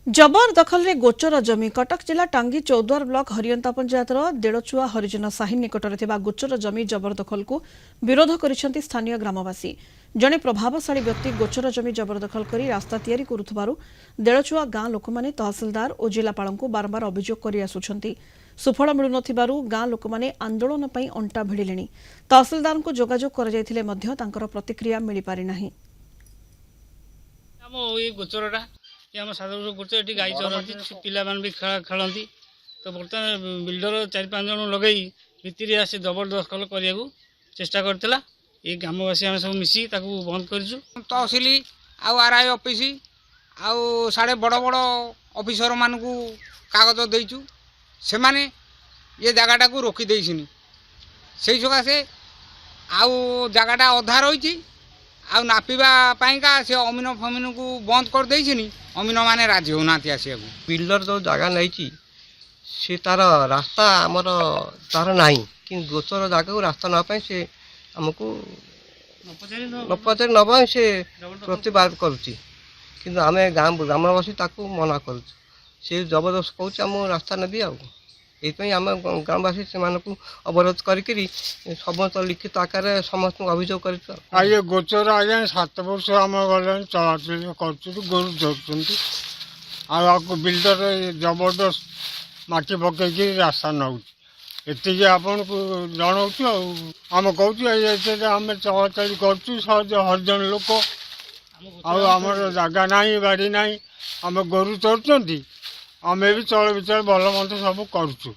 जबर दखल रे गोचर जमी कटक जिला टांगी चौद्वार ब्लॉक हरियंता पंचायतर देड़चुआ हरिजन साहि निकटरे गोचर जमी जबरदखल को विरोध करिसेंती स्थानीय ग्रामवासी। जड़े प्रभावशाली व्यक्ति गोचर जमी जबरदखल करी रास्ता तैयारी करुथबारु देड़चुआ गां लोकमाने तहसिलदार और जिलापाल को बारंबार अभियोग करि आसुछंती। सुफल मिलु नथिबारु गां लोकमाने आंदोलन पई अंटा भिड़िलेनी। तहसिलदार को जोगाजोग कर जायथिले मध्य तांकर प्रतिक्रिया मिली पारि नाही। ये आम साधारण गोटे ये गाई चरती पिला भी खेलती तो बर्तमान बिल्डर 4-5 जन लगे भितर आसी जबरदखल करने को चेष्टा करता। ये ग्रामवासी आम सब मिसी बंद कर तहसिल आरआई ऑफिस आउ साढ़े बड़ बड़ ऑफिसर मान कागज देचु से माने ये जगटा को रोकीदे से सकाशे आउ जगटा अधा रही आउ नापिवाका से अमीन फमीन को बंद कर देनी अमीन मैंने राजी होना आसिया बिल्डर जो जगह नहीं सी तार रास्ता आमर तार ना कि गोचर जगह को रास्ता नापाई से आमको न पचारि नपाई से प्रतिवाद करुच्ची कि आम ग्रामवासी मना कर जबरदस्त कौच आम रास्ता नदी आई आम ग्रामवासी से अवरोध करी समस्त लिखित आकार समस्त अभियोग कर ये गोचर आज्ञा 7 वर्ष आम गले चलाचल कर गोरु धरती आपको बिल्डर जबरदस्त माटी पकईकि रास्ता नौ एति आपन को जनाऊँ आम कहूँ आम चलाचल कर हरिजन लोक आम जगह ना बाड़ी ना आम गोरु चढ़ुंट आम भी चल विचार भल मंद सब करुँ।